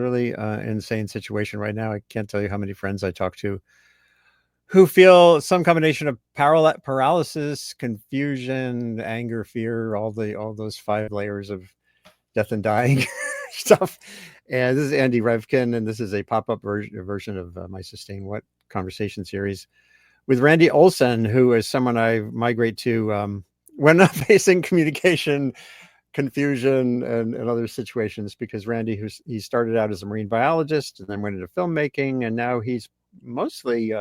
really insane situation right now. I can't tell you how many friends I talk to who feel some combination of paralysis, confusion, anger, fear, all those 5 layers of death and dying stuff. And this is Andy Revkin, and this is a pop-up version of my Sustain What conversation series with Randy Olson, who is someone I migrate to when I'm facing communication confusion and other situations, because Randy, he started out as a marine biologist and then went into filmmaking, and now he's mostly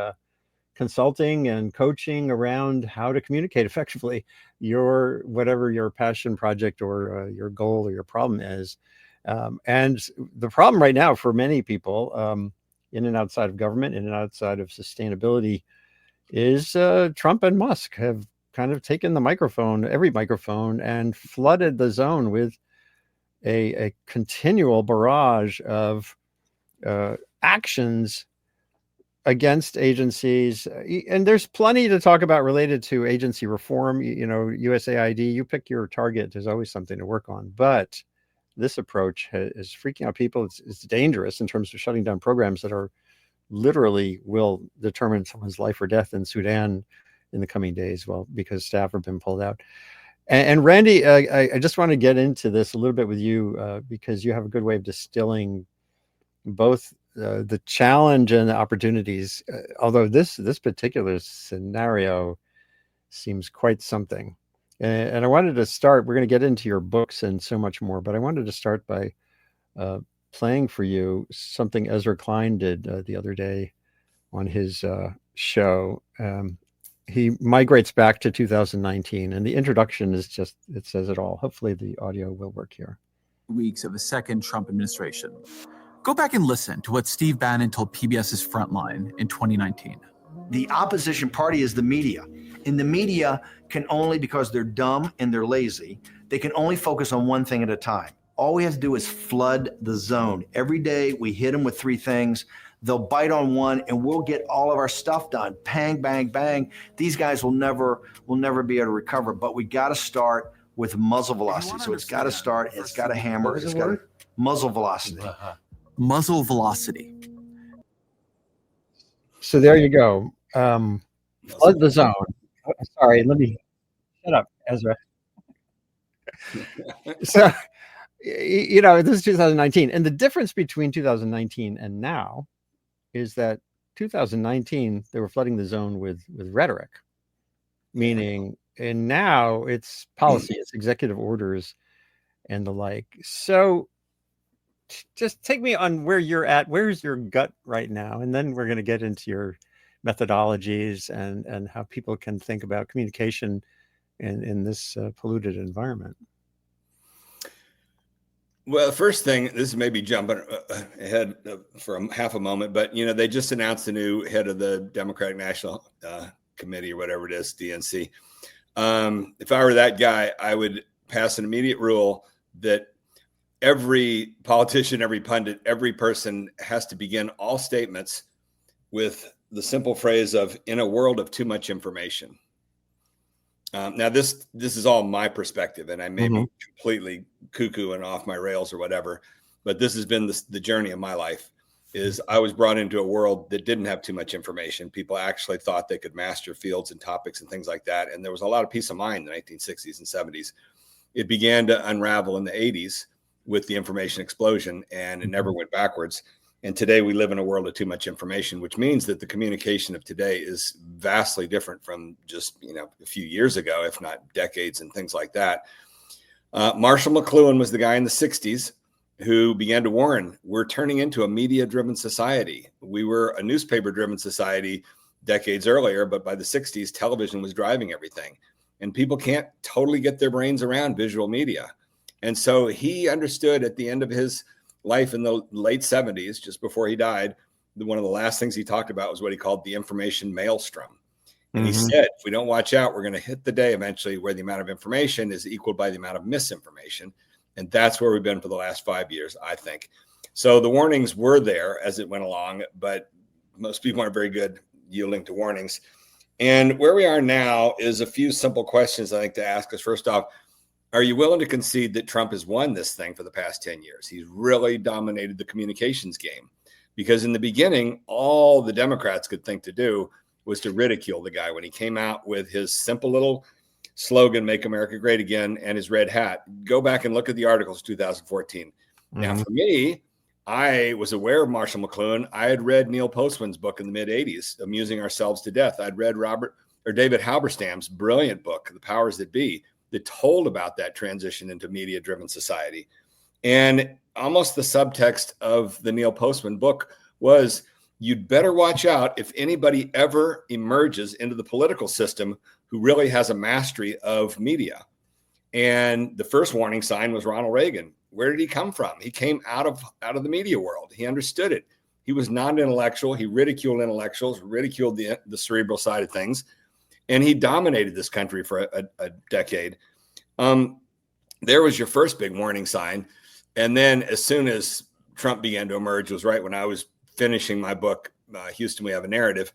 consulting and coaching around how to communicate effectively whatever your passion project or your goal or your problem is. And the problem right now for many people in and outside of government, in and outside of sustainability, is Trump and Musk have kind of taken every microphone, and flooded the zone with a continual barrage of actions against agencies. And there's plenty to talk about related to agency reform. USAID, you pick your target, there's always something to work on. But this approach is freaking out people. It's dangerous in terms of shutting down programs that are literally will determine someone's life or death in Sudan in the coming days, because staff have been pulled out. And Randy, I just want to get into this a little bit with you because you have a good way of distilling both the challenge and the opportunities, although this particular scenario seems quite something. And I wanted to start, we're going to get into your books and so much more, but I wanted to start by playing for you something Ezra Klein did the other day on his show. He migrates back to 2019, and the introduction is just, it says it all. Hopefully the audio will work here. Weeks of a second Trump administration. Go back and listen to what Steve Bannon told PBS's Frontline in 2019. The opposition party is the media. And the media can only, because they're dumb and they're lazy, they can only focus on one thing at a time. All we have to do is flood the zone. Every day we hit them with 3 things. They'll bite on one and we'll get all of our stuff done. Bang, bang, bang. These guys will never be able to recover. But we got to start with muzzle velocity. So it's got to start, it's got to hammer, it's got to muzzle velocity. Muzzle velocity. So there you go. Flood the zone. Sorry, let me shut up, Ezra. So, this is 2019. And the difference between 2019 and now is that 2019, they were flooding the zone with rhetoric, meaning, and now it's policy, it's executive orders and the like. So just take me on where you're at. Where's your gut right now? And then we're going to get into your methodologies and how people can think about communication in this polluted environment. Well, the first thing, this is maybe jumping ahead for half a moment, but they just announced the new head of the Democratic National Committee or whatever it is, DNC. If I were that guy, I would pass an immediate rule that every politician, every pundit, every person has to begin all statements with the simple phrase of, in a world of too much information. Now, this is all my perspective, and I may be completely cuckoo and off my rails or whatever, but this has been the journey of my life. Is I was brought into a world that didn't have too much information. People actually thought they could master fields and topics and things like that, and there was a lot of peace of mind in the 1960s and 70s. It began to unravel in the 80s with the information explosion, and it never went backwards. And today we live in a world of too much information, which means that the communication of today is vastly different from just, a few years ago, if not decades and things like that. Marshall McLuhan was the guy in the 60s who began to warn, we're turning into a media-driven society. We were a newspaper-driven society decades earlier, but by the 60s, television was driving everything. And people can't totally get their brains around visual media. And so he understood at the end of his life in the late 70s, just before he died, one of the last things he talked about was what he called the information maelstrom. And he said, if we don't watch out, we're going to hit the day eventually where the amount of information is equal by the amount of misinformation. And that's where we've been for the last 5 years, I think. So the warnings were there as it went along, but most people aren't very good yielding to warnings. And where we are now is a few simple questions I think to ask us. First off, are you willing to concede that Trump has won this thing for the past 10 years? He's really dominated the communications game, because in the beginning, all the Democrats could think to do was to ridicule the guy when he came out with his simple little slogan, "Make America Great Again," and his red hat. Go back and look at the articles 2014. Now, for me, I was aware of Marshall McLuhan. I had read Neil Postman's book in the mid-'80s, Amusing Ourselves to Death. I'd read David Halberstam's brilliant book, The Powers That Be, that told about that transition into media-driven society. And almost the subtext of the Neil Postman book was, you'd better watch out if anybody ever emerges into the political system who really has a mastery of media. And the first warning sign was Ronald Reagan. Where did he come from? He came out of the media world. He understood it. He was non-intellectual. He ridiculed intellectuals, ridiculed the cerebral side of things, and he dominated this country for a decade. There was your first big warning sign. And then as soon as Trump began to emerge was right when I was finishing my book, Houston, We Have a Narrative.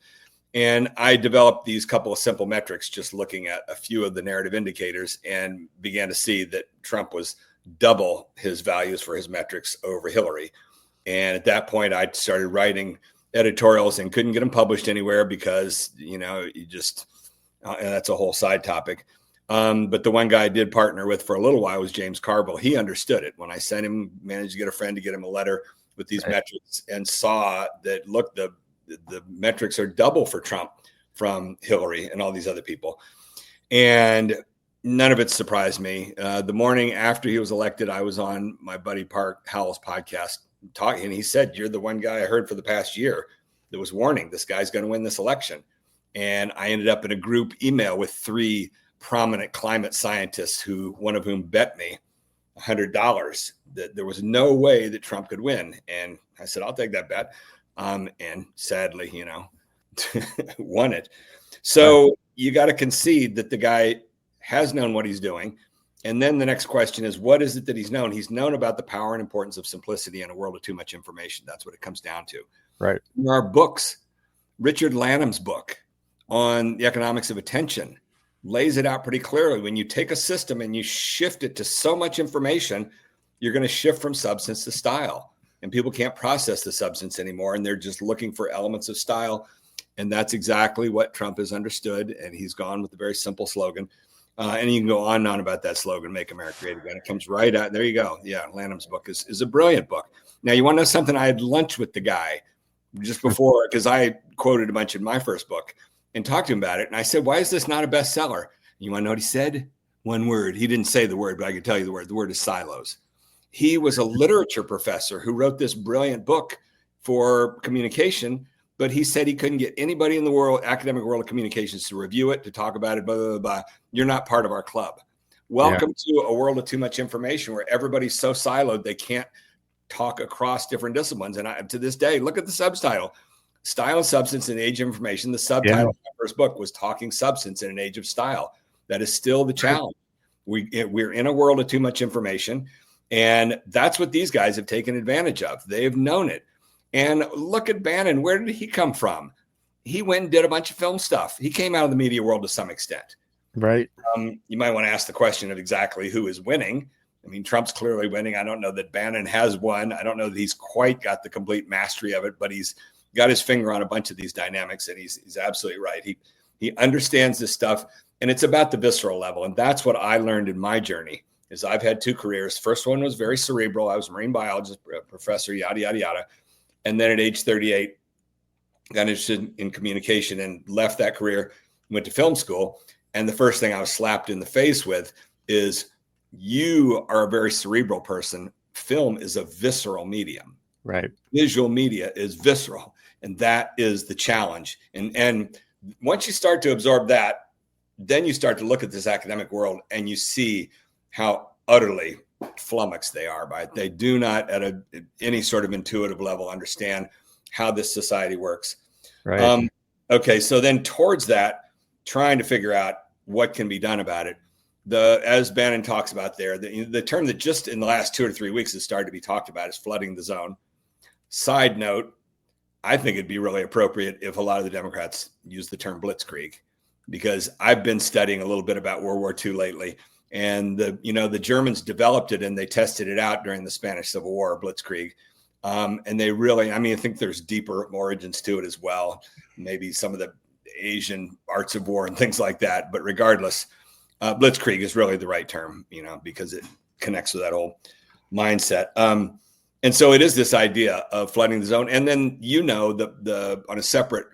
And I developed these couple of simple metrics, just looking at a few of the narrative indicators, and began to see that Trump was double his values for his metrics over Hillary. And at that point, I started writing editorials and couldn't get them published anywhere because, that's a whole side topic. But the one guy I did partner with for a little while was James Carville. He understood it. When I sent him, managed to get a friend to get him a letter with these metrics, and saw that, look, the metrics are double for Trump from Hillary and all these other people. And none of it surprised me. The morning after he was elected, I was on my buddy Park Howell's podcast talking, and he said, "You're the one guy I heard for the past year that was warning this guy's going to win this election." And I ended up in a group email with 3 prominent climate scientists, one of whom bet me $100 that there was no way that Trump could win. And I said, "I'll take that bet." And sadly, won it. So you got to concede that the guy has known what he's doing. And then the next question is, what is it that he's known? He's known about the power and importance of simplicity in a world of too much information. That's what it comes down to. Right. There are books. Richard Lanham's book on the economics of attention lays it out pretty clearly. When you take a system and you shift it to so much information, you're going to shift from substance to style. And people can't process the substance anymore, and they're just looking for elements of style. And that's exactly what Trump has understood. And he's gone with a very simple slogan. And you can go on and on about that slogan, "Make America Great Again." It comes right out. There you go. Yeah, Lanham's book is a brilliant book. Now, you want to know something? I had lunch with the guy just before, because I quoted a bunch in my first book and talked to him about it. And I said, "Why is this not a bestseller?" You want to know what he said? One word. He didn't say the word, but I can tell you the word. The word is silos. He was a literature professor who wrote this brilliant book for communication, but he said he couldn't get anybody in the world, academic world of communications, to review it, to talk about it, blah, blah, blah, blah. You're not part of our club. Welcome to a world of too much information where everybody's so siloed they can't talk across different disciplines. And to this day, look at the subtitle, "Style and Substance in the Age of Information." The subtitle of my first book was "Talking Substance in an Age of Style." That is still the challenge. We're in a world of too much information. And that's what these guys have taken advantage of. They've known it. And look at Bannon. Where did he come from? He went and did a bunch of film stuff. He came out of the media world to some extent. Right. You might want to ask the question of exactly who is winning. I mean, Trump's clearly winning. I don't know that Bannon has won. I don't know that he's quite got the complete mastery of it, but he's got his finger on a bunch of these dynamics, and he's absolutely right. He understands this stuff, and it's about the visceral level. And that's what I learned in my journey. Is I've had 2 careers. First one was very cerebral. I was a marine biologist, professor, yada, yada, yada. And then at age 38, got interested in communication and left that career, went to film school. And the first thing I was slapped in the face with is, you are a very cerebral person. Film is a visceral medium. Right. Visual media is visceral. And that is the challenge. And once you start to absorb that, then you start to look at this academic world and you see how utterly flummoxed they are by it. They do not at any sort of intuitive level understand how this society works. Right. Okay. So then towards that, trying to figure out what can be done about it. As Bannon talks about there, the term that just in the last 2 or 3 weeks has started to be talked about is flooding the zone. Side note, I think it'd be really appropriate if a lot of the Democrats use the term blitzkrieg, because I've been studying a little bit about World War II lately. And the Germans developed it and they tested it out during the Spanish Civil War, Blitzkrieg. And they really, I think there's deeper origins to it as well. Maybe some of the Asian arts of war and things like that. But regardless, Blitzkrieg is really the right term, because it connects with that whole mindset. And so it is this idea of flooding the zone. And then, the on a separate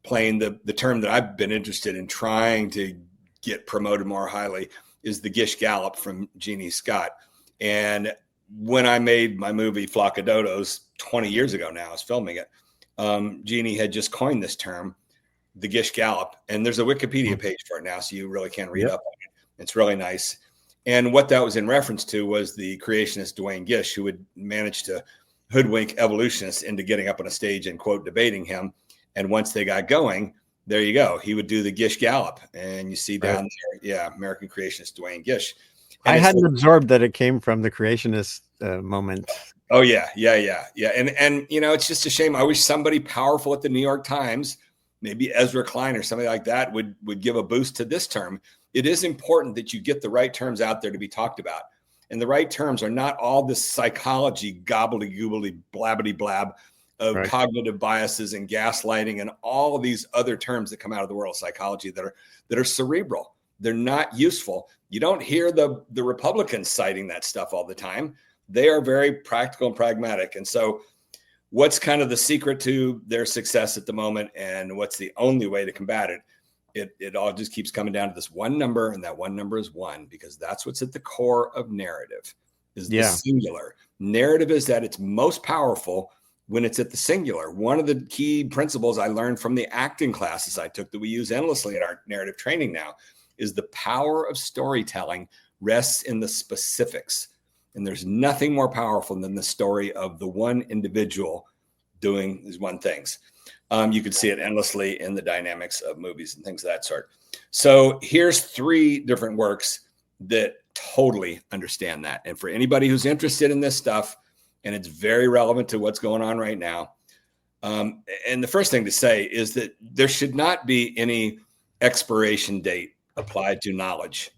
plane, the term that I've been interested in trying to get promoted more highly is the Gish Gallop from Jeannie Scott. And when I made my movie Flock of Dodos 20 years ago now, I was filming it, Jeannie had just coined this term, the Gish Gallop. And there's a Wikipedia page for it now, so you really can read up on it. It's really nice. And what that was in reference to was the creationist Duane Gish, who had managed to hoodwink evolutionists into getting up on a stage and, quote, debating him. And once they got going, there you go. He would do the Gish Gallop. And you see down there, American creationist Duane Gish. And I hadn't absorbed that it came from the creationist moment. Oh, yeah. And it's just a shame. I wish somebody powerful at the New York Times, maybe Ezra Klein or somebody like that, would give a boost to this term. It is important that you get the right terms out there to be talked about. And the right terms are not all this psychology, gobbly-goobly, blabbity-blab of cognitive biases and gaslighting and all of these other terms that come out of the world of psychology that are cerebral. They're not useful. You don't hear the Republicans citing that stuff all the time. They are very practical and pragmatic. And so what's kind of the secret to their success at the moment, and what's the only way to combat it? It all just keeps coming down to this one number, and that one number is 1, because that's what's at the core of narrative, is the singular. Narrative is at its most powerful when it's at the singular. One of the key principles I learned from the acting classes I took that we use endlessly in our narrative training now is the power of storytelling rests in the specifics. And there's nothing more powerful than the story of the one individual doing these one things. You can see it endlessly in the dynamics of movies and things of that sort. So here's 3 different works that totally understand that. And for anybody who's interested in this stuff, and it's very relevant to what's going on right now. And the first thing to say is that there should not be any expiration date applied to knowledge.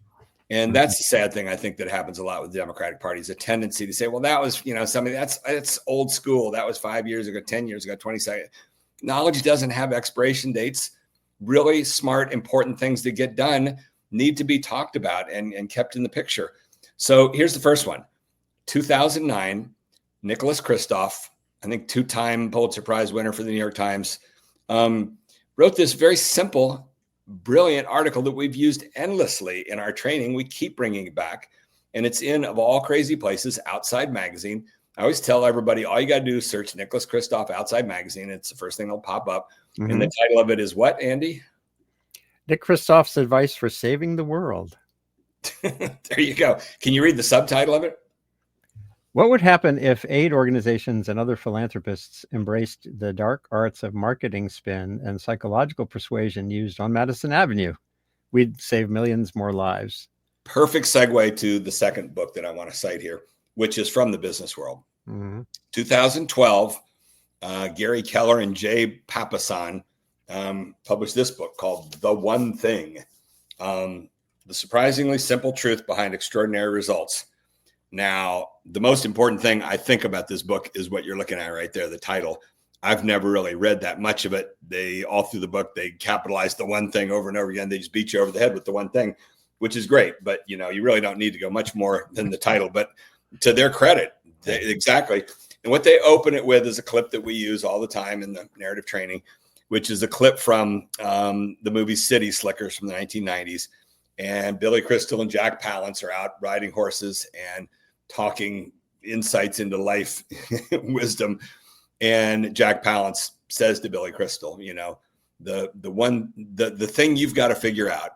And that's the sad thing, I think, that happens a lot with the Democratic Party, is a tendency to say, well, that was, something that's old school. That was 5 years ago, 10 years ago, 20 seconds. Knowledge doesn't have expiration dates. Really smart, important things that get done need to be talked about and kept in the picture. So here's the first one. 2009, Nicholas Kristof, I think 2-time Pulitzer Prize winner for the New York Times, wrote this very simple, brilliant article that we've used endlessly in our training. We keep bringing it back. And it's in, of all crazy places, Outside Magazine. I always tell everybody, all you got to do is search Nicholas Kristof Outside Magazine. It's the first thing that'll pop up. Mm-hmm. And the title of it is what, Andy? Nick Kristof's advice for saving the world. There you go. Can you read the subtitle of it? What would happen if aid organizations and other philanthropists embraced the dark arts of marketing spin and psychological persuasion used on Madison Avenue? We'd save millions more lives. Perfect segue to the second book that I want to cite here, which is from the business world. Mm-hmm. 2012, Gary Keller and Jay Papasan published this book called The One Thing, the surprisingly simple truth behind extraordinary results. Now, the most important thing I think about this book is what you're looking at right there, the title. I've never really read that much of it. They all through the book, they capitalize the one thing over and over again. They just beat you over the head with the one thing, which is great. But, you really don't need to go much more than the title. But to their credit, exactly. And what they open it with is a clip that we use all the time in the narrative training, which is a clip from the movie City Slickers from the 1990s. And Billy Crystal and Jack Palance are out riding horses and talking insights into life wisdom. And Jack Palance says to Billy Crystal, the thing you've got to figure out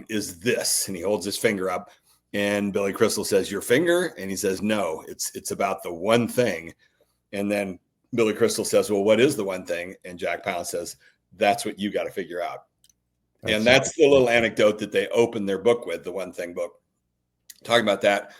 is this. And he holds his finger up, and Billy Crystal says, your finger? And he says, no, it's about the one thing. And then Billy Crystal says, well, what is the one thing? And Jack Palance says, that's what you got to figure out. And that's the little anecdote that they open their book with, the One Thing book, talking about that.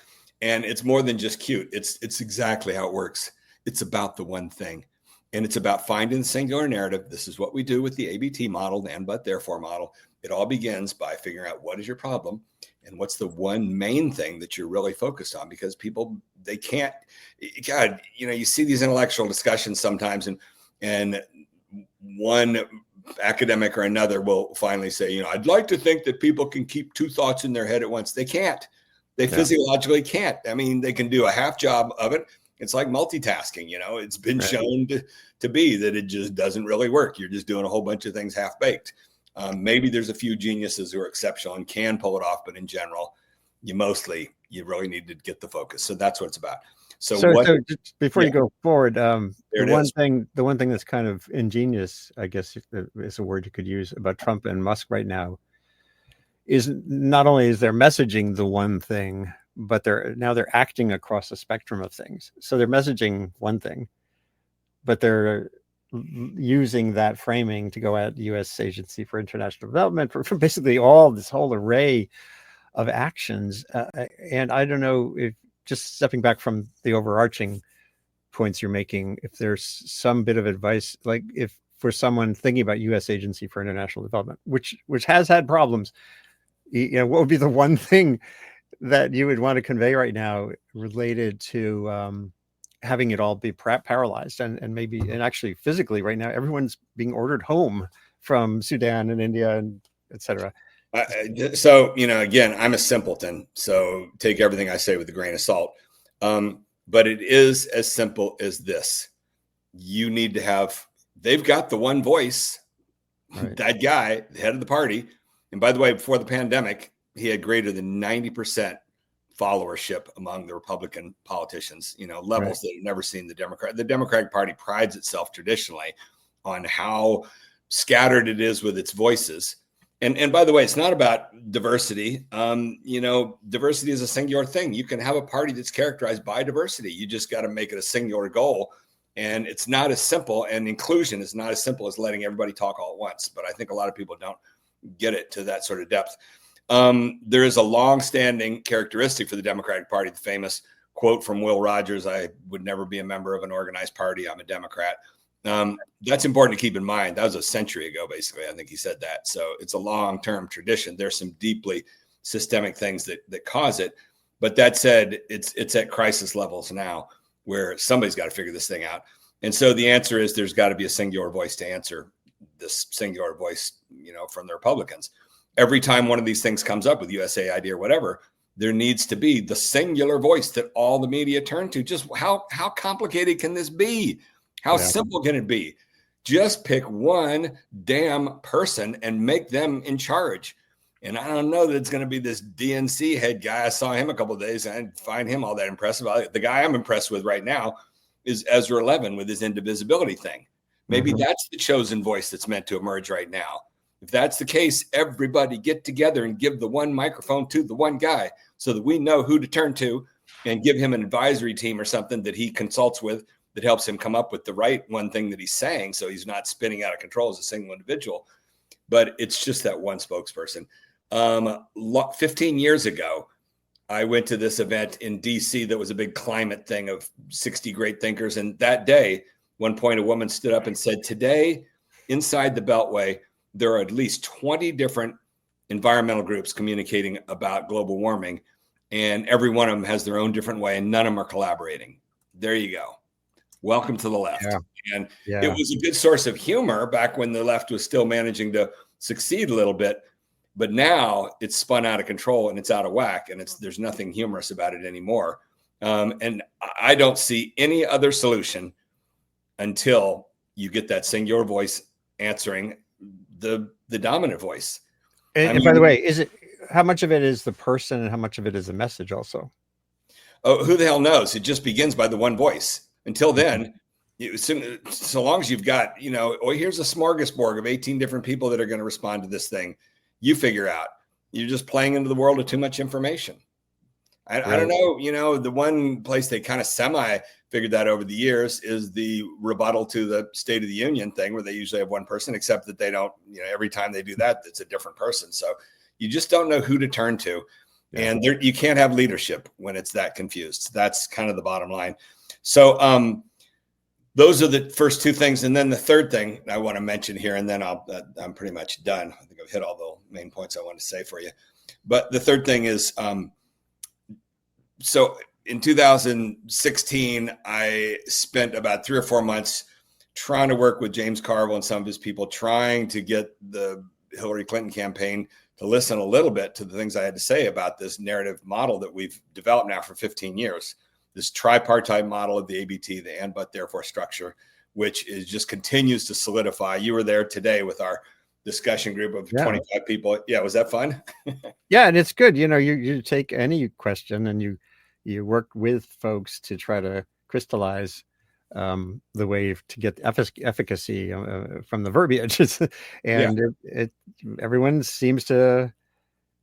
And it's more than just cute. It's exactly how it works. It's about the one thing. And it's about finding the singular narrative. This is what we do with the ABT model, the and but therefore model. It all begins by figuring out what is your problem and what's the one main thing that you're really focused on, because people, they can't, God, you see these intellectual discussions sometimes, and one academic or another will finally say, I'd like to think that people can keep two thoughts in their head at once. They can't. They physiologically can't. I mean, they can do a half job of it. It's like multitasking, it's been shown to be that it just doesn't really work. You're just doing a whole bunch of things half-baked. Maybe there's a few geniuses who are exceptional and can pull it off, but in general, you really need to get the focus. So that's what it's about. So just before you go forward, the one thing that's kind of ingenious, I guess is a word you could use, about Trump and Musk right now, is not only is their messaging the one thing, but they're acting across a spectrum of things. So they're messaging one thing, but they're using that framing to go at the U.S. Agency for International Development for basically this whole array of actions. And I don't know, if just stepping back from the overarching points you're making, if there's some bit of advice, like if for someone thinking about U.S. Agency for International Development, which has had problems, what would be the one thing that you would want to convey right now related to having it all be paralyzed and actually physically right now, everyone's being ordered home from Sudan and India and et cetera. So, again, I'm a simpleton, so take everything I say with a grain of salt. But it is as simple as this. You need to they've got the one voice, right. That guy, the head of the party. And by the way, before the pandemic, he had greater than 90% followership among the Republican politicians, levels that have never seen the Democratic Party prides itself traditionally on how scattered it is with its voices. And by the way, it's not about diversity. Diversity is a singular thing. You can have a party that's characterized by diversity. You just got to make it a singular goal. And it's not as simple, and inclusion is not as simple as letting everybody talk all at once. But I think a lot of people don't get it to that sort of depth. There is a long-standing characteristic for the Democratic Party, the famous quote from Will Rogers, "I would never be a member of an organized party. I'm a Democrat." That's important to keep in mind. That was a century ago, basically. I think he said that. So it's a long-term tradition. There's some deeply systemic things that cause it. But that said, it's at crisis levels now where somebody's got to figure this thing out. And so the answer is there's got to be a singular voice to answer this singular voice, from the Republicans. Every time one of these things comes up with USAID or whatever, there needs to be the singular voice that all the media turn to. Just how complicated can this be? How simple can it be? Just pick one damn person and make them in charge. And I don't know that it's going to be this DNC head guy. I saw him a couple of days and I didn't find him all that impressive. The guy I'm impressed with right now is Ezra Levin with his indivisibility thing. Maybe that's the chosen voice that's meant to emerge right now. If that's the case, everybody get together and give the one microphone to the one guy so that we know who to turn to, and give him an advisory team or something that he consults with that helps him come up with the right one thing that he's saying, so he's not spinning out of control as a single individual. But it's just that one spokesperson. 15 years ago, I went to this event in DC that was a big climate thing of 60 great thinkers. And that day, one point, a woman stood up and said, today, inside the Beltway, there are at least 20 different environmental groups communicating about global warming, and every one of them has their own different way, and none of them are collaborating. There you go. Welcome to the left. And it was a good source of humor back when the left was still managing to succeed a little bit. But now it's spun out of control and it's out of whack, and there's nothing humorous about it anymore. And I don't see any other solution until you get that singular voice answering the dominant voice. And by the way, how much of it is the person and how much of it is the message also? Oh, who the hell knows? It just begins by the one voice. Until then, so long as you've got, here's a smorgasbord of 18 different people that are going to respond to this thing, you figure out. You're just playing into the world of too much information. I don't know. The one place they kind of figured that over the years is the rebuttal to the State of the Union thing, where they usually have one person, except that they don't, every time they do that, it's a different person. So you just don't know who to turn to. Yeah. And you can't have leadership when it's that confused. That's kind of the bottom line. So, those are the first two things. And then the third thing I want to mention here, and then I'm pretty much done. I think I've hit all the main points I want to say for you. But the third thing is, so in 2016, I spent about 3 or 4 months trying to work with James Carville and some of his people, trying to get the Hillary Clinton campaign to listen a little bit to the things I had to say about this narrative model that we've developed now for 15 years. This tripartite model of the ABT, the and, but, therefore structure, which is just continues to solidify. You were there today with our discussion group of 25 people. Yeah. Was that fun? Yeah. And it's good. You take any question and you work with folks to try to crystallize the way to get efficacy from the verbiage. And everyone seems to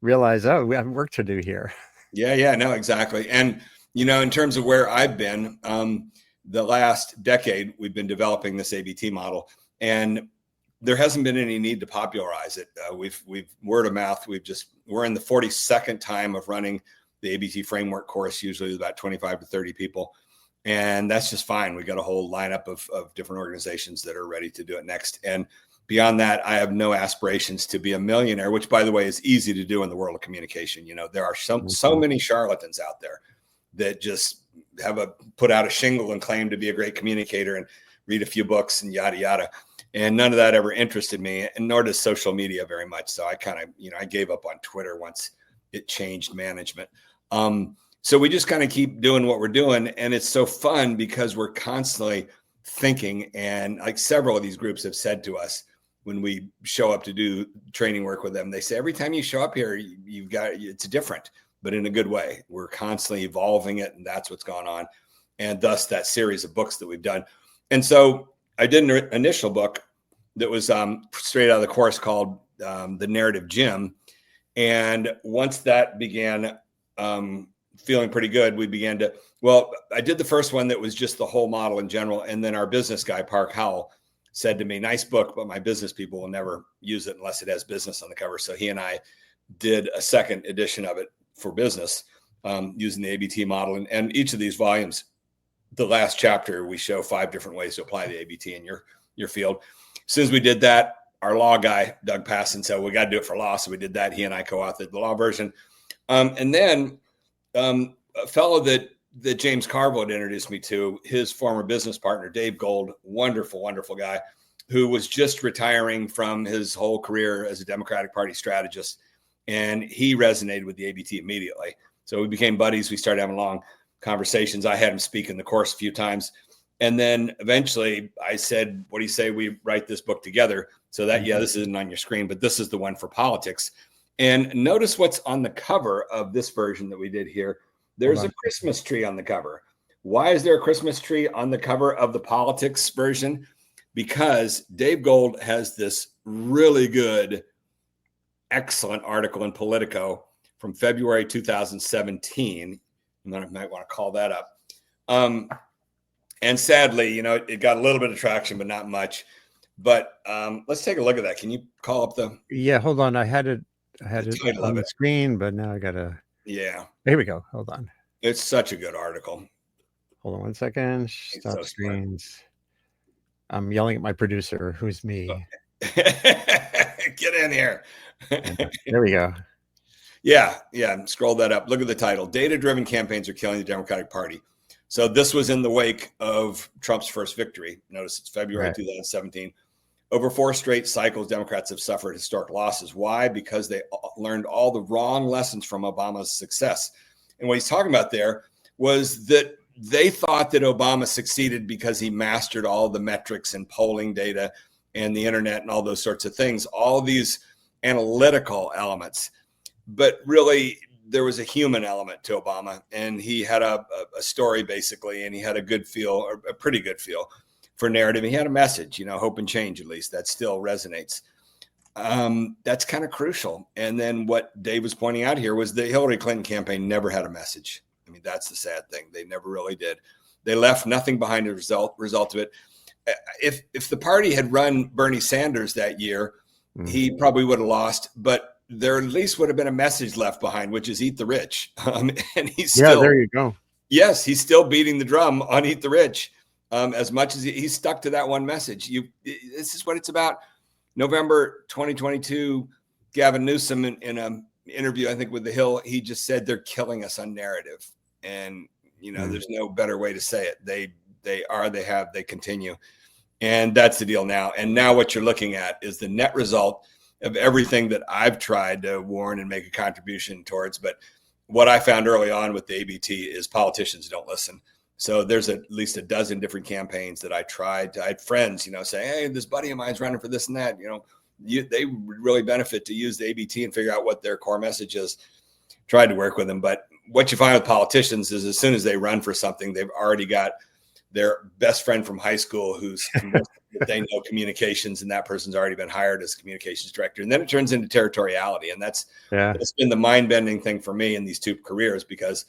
realize, we have work to do here. Yeah, no, exactly. And, in terms of where I've been, the last decade, we've been developing this ABT model, and there hasn't been any need to popularize it. We've word of mouth. We're in the 42nd time of running the ABT framework course, usually with about 25 to 30 people. And that's just fine. We got a whole lineup of different organizations that are ready to do it next. And beyond that, I have no aspirations to be a millionaire, which, by the way, is easy to do in the world of communication. There are so many charlatans out there that just put out a shingle and claim to be a great communicator and read a few books and yada, yada. And none of that ever interested me, and nor does social media very much. So I kind of, I gave up on Twitter once it changed management. So we just kind of keep doing what we're doing. And it's so fun because we're constantly thinking. And like several of these groups have said to us when we show up to do training work with them, they say, every time you show up here, it's different, but in a good way. We're constantly evolving it. And that's what's going on. And thus that series of books that we've done. And so I did an initial book that was straight out of the course called The Narrative Gym. And once that began feeling pretty good, we began to, I did the first one that was just the whole model in general. And then our business guy, Park Howell, said to me, nice book, but my business people will never use it unless it has business on the cover. So he and I did a second edition of it for business using the ABT model. And each of these volumes, the last chapter, we show 5 different ways to apply the ABT in your field. As soon as we did that, our law guy, Doug Passon, said, we got to do it for law. So we did that. He and I co-authored the law version. And then a fellow that James Carville had introduced me to, his former business partner, Dave Gold, wonderful, wonderful guy, who was just retiring from his whole career as a Democratic Party strategist. And he resonated with the ABT immediately. So we became buddies. We started having long conversations. I had him speak in the course a few times. And then eventually I said, what do you say we write this book together? So that, this isn't on your screen, but this is the one for politics. And notice what's on the cover of this version that we did here. There's a Christmas tree on the cover. Why is there a Christmas tree on the cover of the politics version? Because Dave Gold has this really good, excellent article in Politico from February 2017. And then I might want to call that up. And sadly, it got a little bit of traction, but not much. But let's take a look at that. Can you call up the? Yeah, hold on. I had it on the screen, but now I gotta. Yeah. Here we go. Hold on. It's such a good article. Hold on 1 second. Stop screens. I'm yelling at my producer, who's me. Get in here. There we go. Yeah. Scroll that up. Look at the title. Data-driven campaigns are killing the Democratic Party. So this was in the wake of Trump's first victory. Notice it's February 2017. Over 4 straight cycles, Democrats have suffered historic losses. Why? Because they learned all the wrong lessons from Obama's success. And what he's talking about there was that they thought that Obama succeeded because he mastered all the metrics and polling data and the internet and all those sorts of things, all these analytical elements. But really, there was a human element to Obama, and he had a story basically, and he had a good feel, or a pretty good feel for narrative. He had a message, hope and change, at least that still resonates. That's kind of crucial. And then what Dave was pointing out here was the Hillary Clinton campaign never had a message. I mean, that's the sad thing. They never really did. They left nothing behind as a result of it. If the party had run Bernie Sanders that year, he probably would have lost, but there at least would have been a message left behind, which is eat the rich. And he's still, there you go. Yes, he's still beating the drum on eat the rich. as much as he stuck to that one message. This is what it's about. November 2022, Gavin Newsom in an interview, I think with The Hill, he just said they're killing us on narrative. And, there's no better way to say it. They continue. And that's the deal now. And now what you're looking at is the net result of everything that I've tried to warn and make a contribution towards. But what I found early on with the ABT is politicians don't listen. So there's at least a dozen different campaigns that I tried. I had friends, say, hey, this buddy of mine's running for this and that. They would really benefit to use the ABT and figure out what their core message is. Tried to work with them. But what you find with politicians is as soon as they run for something, they've already got their best friend from high school who's they know communications, and that person's already been hired as communications director. And then it turns into territoriality. And that's been the mind-bending thing for me in these two careers, because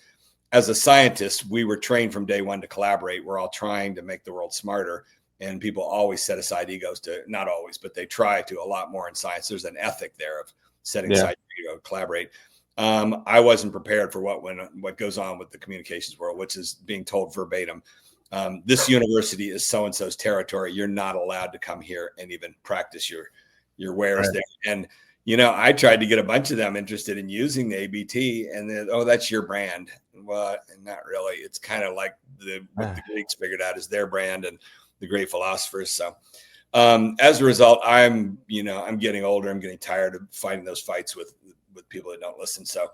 as a scientist, we were trained from day one to collaborate. We're all trying to make the world smarter. And people always set aside egos not always, but they try to a lot more in science. There's an ethic there of setting aside your ego, collaborate. I wasn't prepared for what goes on with the communications world, which is being told verbatim. This university is so-and-so's territory. You're not allowed to come here and even practice your wares there. And, I tried to get a bunch of them interested in using the ABT, and then, that's your brand. Well, not really. It's kind of like what the Greeks figured out is their brand and the great philosophers. So as a result, I'm getting older. I'm getting tired of fighting those fights with people that don't listen. So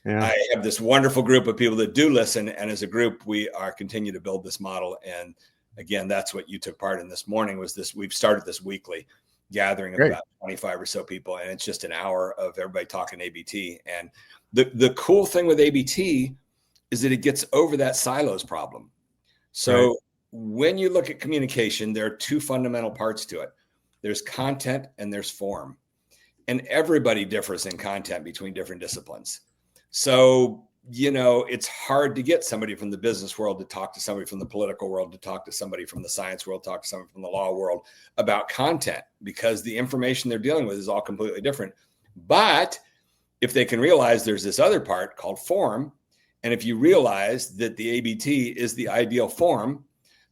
I have this wonderful group of people that do listen. And as a group, we are continue to build this model. And again, that's what you took part in this morning was this. We've started this weekly gathering of about 25 or so people. And it's just an hour of everybody talking ABT. And the cool thing with ABT is that it gets over that silos problem. So when you look at communication, there are two fundamental parts to it. There's content and there's form. And everybody differs in content between different disciplines. So, it's hard to get somebody from the business world to talk to somebody from the political world, to talk to somebody from the science world, talk to somebody from the law world about content, because the information they're dealing with is all completely different. But if they can realize there's this other part called form, and if you realize that the ABT is the ideal form,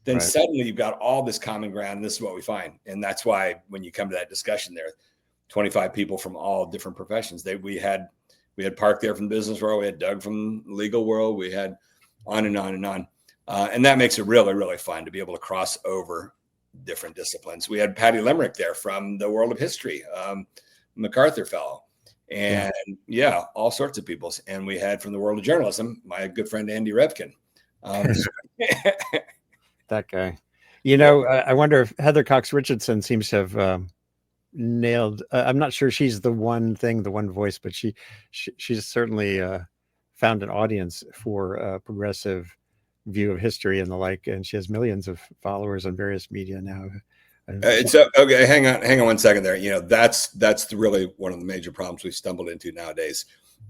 then suddenly you've got all this common ground. And this is what we find. And that's why when you come to that discussion there, 25 people from all different professions. We had Park there from the business world. We had Doug from the legal world. We had on and on and on. And that makes it really, really fun to be able to cross over different disciplines. We had Patty Limerick there from the world of history, MacArthur Fellow, and all sorts of people. And we had from the world of journalism, my good friend, Andy Revkin. That guy. I wonder if Heather Cox Richardson seems to have nailed. I'm not sure she's the one voice, but she's certainly found an audience for a progressive view of history and the like, and she has millions of followers on various media now. It's okay. Hang on 1 second there. That's really one of the major problems we've stumbled into nowadays,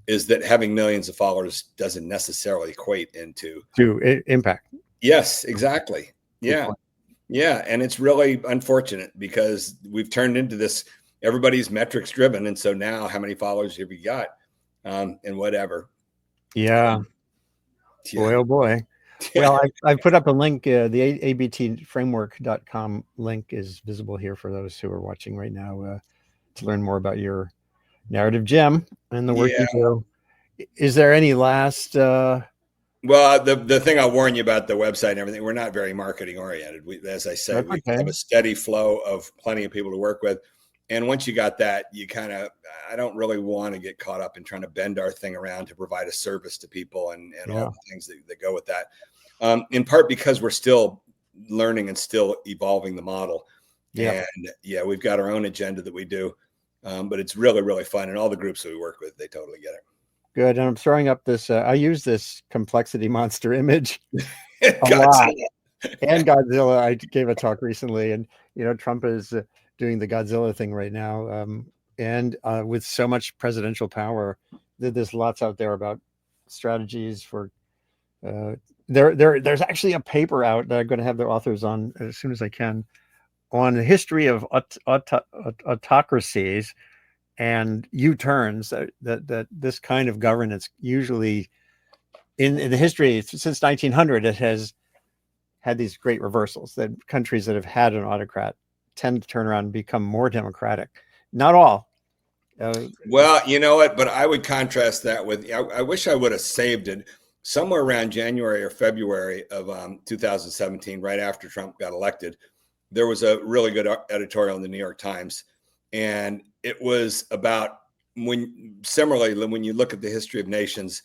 is that having millions of followers doesn't necessarily equate into impact. Yes, exactly. Yeah. Yeah. And it's really unfortunate because we've turned into this, everybody's metrics driven. And so now how many followers have you got? And whatever. Yeah. Boy, oh boy. Well, I put up a link. The abtframework.com link is visible here for those who are watching right now to learn more about your narrative gem and the work you do. Is there any last... Well, the thing I'll warn you about the website and everything, we're not very marketing oriented. As I said, we have a steady flow of plenty of people to work with. And once you got that, I don't really want to get caught up in trying to bend our thing around to provide a service to people and all the things that go with that. In part because we're still learning and still evolving the model. Yeah. And we've got our own agenda that we do. But it's really, really fun. And all the groups that we work with, they totally get it. Good. And I'm throwing up this, I use this complexity monster image a lot. And Godzilla. I gave a talk recently, and, Trump is doing the Godzilla thing right now. And with so much presidential power, there's lots out there about strategies for, there's actually a paper out that I'm going to have the authors on as soon as I can on the history of autocracies and U-turns that this kind of governance usually in the history since 1900 it has had these great reversals, that countries that have had an autocrat tend to turn around and become more democratic. Not all. Well, you know what? But I would contrast that with, I wish I would have saved it somewhere around January or February of 2017, right after Trump got elected. There was a really good editorial in the New York Times. And it was about similarly, when you look at the history of nations,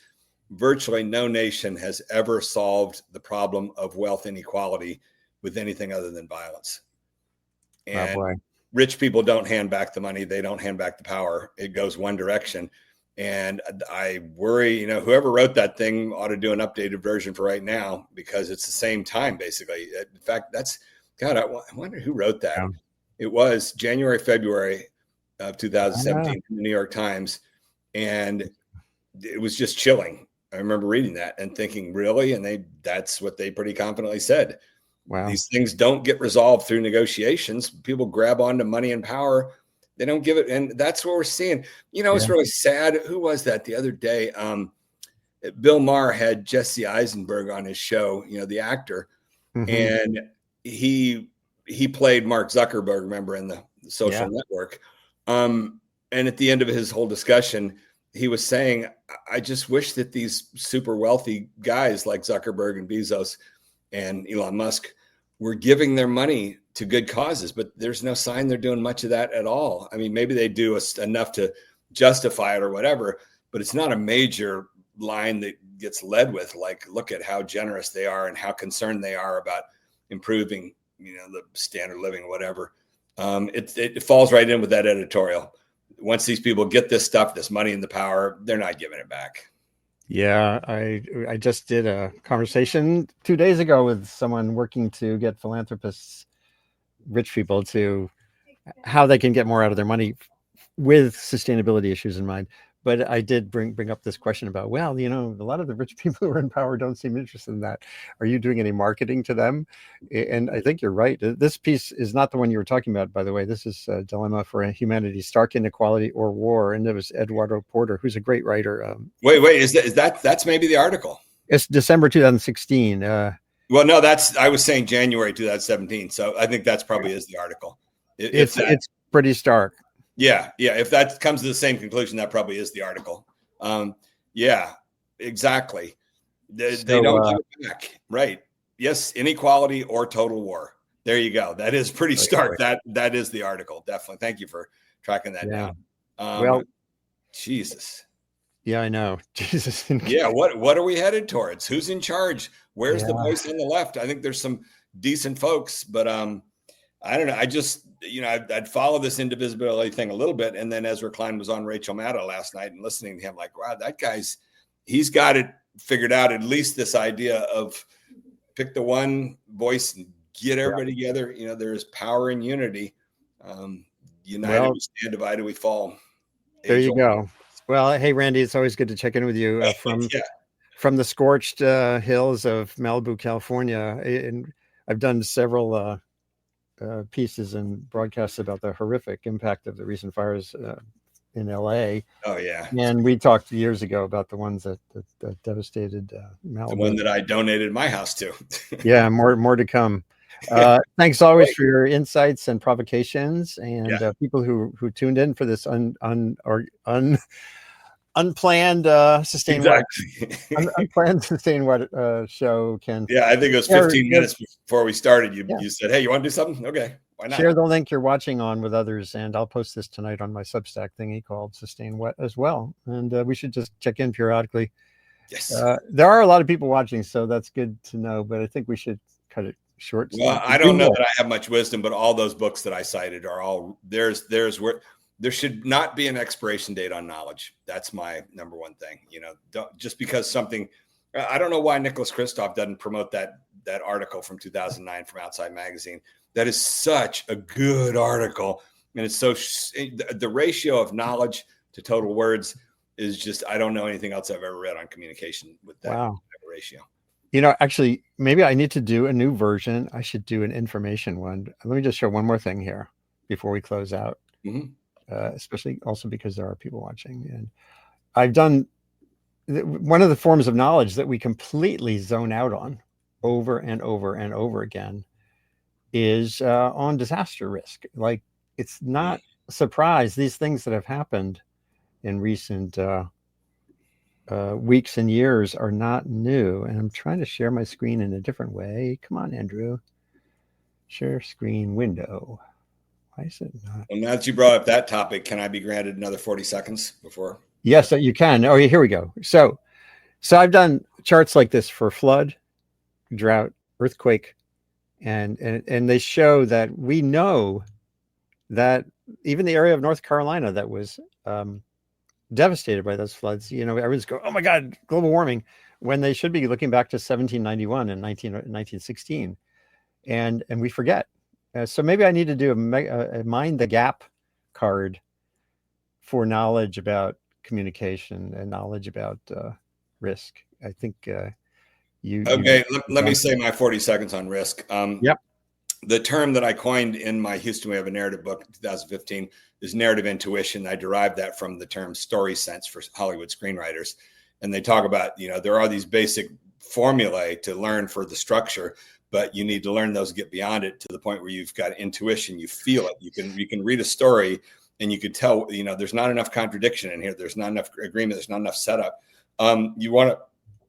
virtually no nation has ever solved the problem of wealth inequality with anything other than violence. And rich people don't hand back the money. They don't hand back the power. It goes one direction. And I worry, whoever wrote that thing ought to do an updated version for right now, because it's the same time, basically. In fact, I wonder who wrote that. Yeah. It was January, February of 2017 in the New York Times. And it was just chilling. I remember reading that and thinking, really? And that's what they pretty confidently said. Wow. These things don't get resolved through negotiations. People grab onto money and power. They don't give it. And that's what we're seeing. It's really sad. Who was that the other day? Bill Maher had Jesse Eisenberg on his show, the actor. Mm-hmm. And he played Mark Zuckerberg, remember, in the social network. And at the end of his whole discussion, he was saying, I just wish that these super wealthy guys like Zuckerberg and Bezos and Elon Musk were giving their money to good causes, but there's no sign they're doing much of that at all. I mean, maybe they do enough to justify it or whatever, but it's not a major line that gets led with, like, look at how generous they are and how concerned they are about improving, the standard of living or whatever. It falls right in with that editorial. Once these people get this stuff, this money and the power, they're not giving it back. Yeah, I just did a conversation 2 days ago with someone working to get philanthropists, rich people, to how they can get more out of their money with sustainability issues in mind. But I did bring up this question about, a lot of the rich people who are in power don't seem interested in that. Are you doing any marketing to them? And I think you're right. This piece is not the one you were talking about, by the way. This is a Dilemma for Humanity, Stark Inequality or War. And it was Eduardo Porter, who's a great writer. Wait, that's maybe the article? It's December 2016. Well, no, I was saying January 2017. So I think that's probably is the article. It's pretty stark. Yeah. If that comes to the same conclusion, that probably is the article. Yeah, exactly. They don't give it back. Right. Yes. Inequality or total war. There you go. That is pretty stark. That is the article. Definitely. Thank you for tracking that down. Well, Jesus. Yeah, I know. Jesus. Yeah. What are we headed towards? Who's in charge? Where's the voice on the left? I think there's some decent folks, but I don't know. I just, I'd follow this indivisibility thing a little bit. And then Ezra Klein was on Rachel Maddow last night and listening to him, like, wow, that he's got it figured out. At least this idea of pick the one voice and get everybody together. There's power in unity. United we stand, divided we fall. There you go. Well, hey, Randy, it's always good to check in with you from the scorched hills of Malibu, California. And I've done several pieces and broadcasts about the horrific impact of the recent fires in LA. Oh yeah. And we talked years ago about the ones that devastated Malibu. The one that I donated my house to. Yeah, more to come. Thanks always for your insights and provocations, and people who tuned in for this unplanned sustain unplanned sustain show. I think it was 15 minutes before we started. You said, hey, you want to do something? Okay, why not? Share the link you're watching on with others, and I'll post this tonight on my Substack thingy called Sustain What as well. And we should just check in periodically. Yes, there are a lot of people watching, so that's good to know, but I think we should cut it short. Well, I don't know that I have much wisdom, but all those books that I cited are all there's where there should not be an expiration date on knowledge. That's my number one thing. Just because something, I don't know why Nicholas Kristof doesn't promote that article from 2009 from Outside Magazine. That is such a good article. And it's the ratio of knowledge to total words is just, I don't know anything else I've ever read on communication with that ratio. Actually, maybe I need to do a new version. I should do an information one. Let me just show one more thing here before we close out. Mm-hmm. Especially also because there are people watching. And I've done one of the forms of knowledge that we completely zone out on over and over and over again is on disaster risk. Like, it's not a surprise. These things that have happened in recent weeks and years are not new. And I'm trying to share my screen in a different way. Come on, Andrew. Share screen window. Why is it not? Well, now that you brought up that topic, can I be granted another 40 seconds before? Yes, you can. Oh, here we go. So I've done charts like this for flood, drought, earthquake, and they show that we know that even the area of North Carolina that was devastated by those floods, everyone's going, oh my God, global warming, when they should be looking back to 1791 and 1916. And we forget. So maybe I need to do a mind the gap card for knowledge about communication and knowledge about risk. I think let me say my 40 seconds on risk. Yep. The term that I coined in my Houston We Have a Narrative book, 2015, is narrative intuition. I derived that from the term story sense for Hollywood screenwriters. And they talk about, there are these basic formulae to learn for the structure, but you need to learn those, get beyond it to the point where you've got intuition, you feel it. You can read a story and you could tell, there's not enough contradiction in here. There's not enough agreement. There's not enough setup. You want to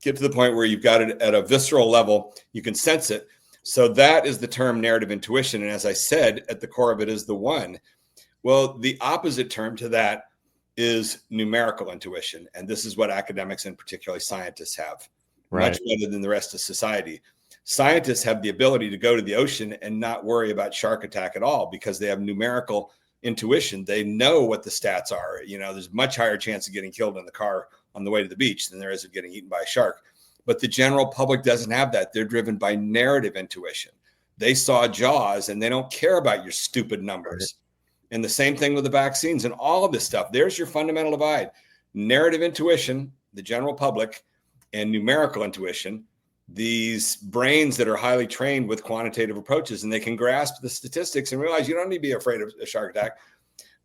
get to the point where you've got it at a visceral level. You can sense it. So that is the term narrative intuition. And as I said, at the core of it is the one. Well, the opposite term to that is numerical intuition. And this is what academics and particularly scientists have, much better than the rest of society. Scientists have the ability to go to the ocean and not worry about shark attack at all because they have numerical intuition. They know what the stats are. There's a much higher chance of getting killed in the car on the way to the beach than there is of getting eaten by a shark. But the general public doesn't have that. They're driven by narrative intuition. They saw Jaws and they don't care about your stupid numbers. And the same thing with the vaccines and all of this stuff. There's your fundamental divide. Narrative intuition, the general public, and numerical intuition, these brains that are highly trained with quantitative approaches, and they can grasp the statistics and realize you don't need to be afraid of a shark attack.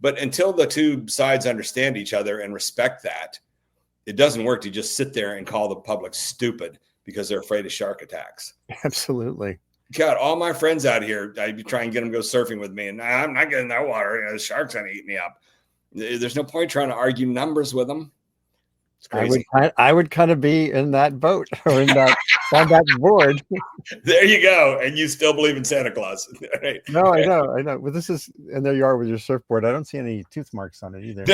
But until the two sides understand each other and respect that, it doesn't work to just sit there and call the public stupid because they're afraid of shark attacks. Absolutely. God, all my friends out here, I try and get them to go surfing with me, and I'm not getting that water. The shark's going to eat me up. There's no point trying to argue numbers with them. It's crazy. I would kind of be in that boat or in that on that board. There you go. And you still believe in Santa Claus. Right? No, I know. Well, this is, and there you are with your surfboard. I don't see any tooth marks on it either.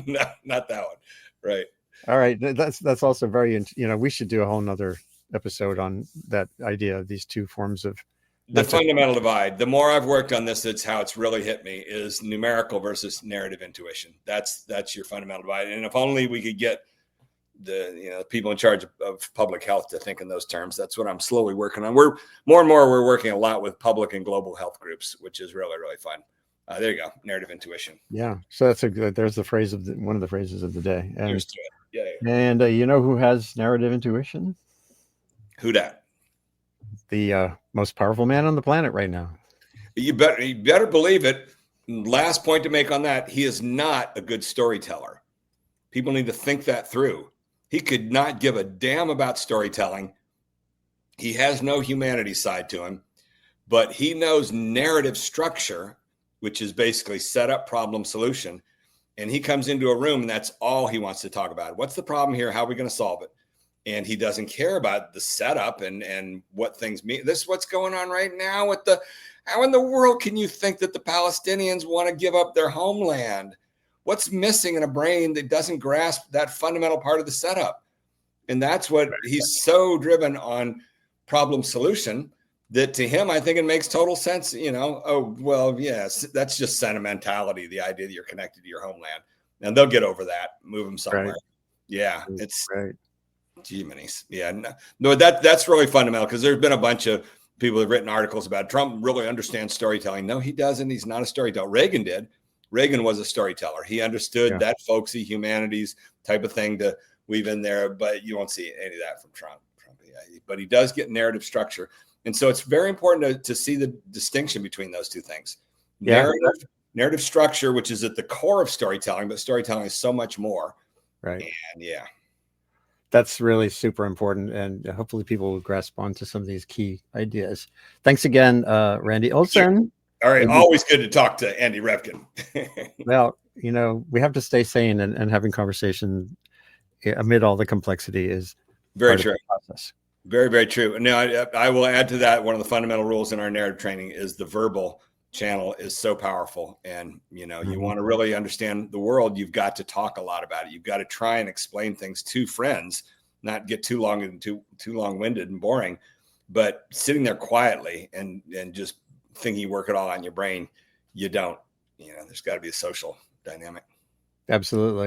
No, not that one. Right. All right. That's also very, we should do a whole nother episode on that idea of these two forms of the fundamental divide. The more I've worked on this, it's how it's really hit me is numerical versus narrative intuition. That's your fundamental divide. And if only we could get the people in charge of public health to think in those terms. That's what I'm slowly working on. We're working a lot with public and global health groups, which is really, really fun. There you go. Narrative intuition. Yeah. So there's the phrase of one of the phrases of the day. And, here's to it. Yeah. And you know who has narrative intuition? Who dat? The most powerful man on the planet right now. You better believe it. Last point to make on that. He is not a good storyteller. People need to think that through. He could not give a damn about storytelling. He has no humanity side to him, but he knows narrative structure, which is basically setup, problem, solution. And he comes into a room and that's all he wants to talk about. What's the problem here? How are we going to solve it? And he doesn't care about the setup and what things mean. This is what's going on right now with how in the world can you think that the Palestinians want to give up their homeland? What's missing in a brain that doesn't grasp that fundamental part of the setup? And that's what he's so driven on problem solution that to him, I think it makes total sense. Oh, well, yes, that's just sentimentality. The idea that you're connected to your homeland and they'll get over that, move them somewhere. Right. Yeah. It's right. Gee, minis. Yeah, no, that's really fundamental because there's been a bunch of people who've written articles about Trump really understands storytelling. No, he doesn't. He's not a storyteller. Reagan did. Reagan was a storyteller. He understood that folksy humanities type of thing to weave in there, but you won't see any of that from Trump. But he does get narrative structure. And so it's very important to see the distinction between those two things. Yeah. Narrative structure, which is at the core of storytelling, but storytelling is so much more. Right. And yeah. That's really super important, and hopefully people will grasp onto some of these key ideas. Thanks again, Randy Olson. All right, always good to talk to Andy Revkin. Well, we have to stay sane, and having conversation amid all the complexity is very true. Process. Very, very true. Now, I will add to that, one of the fundamental rules in our narrative training is the verbal channel is so powerful. And, you want to really understand the world, you've got to talk a lot about it. You've got to try and explain things to friends, not get too long and too long-winded and boring, but sitting there quietly and just thinking you work it all out in your brain, you don't. There's got to be a social dynamic. Absolutely.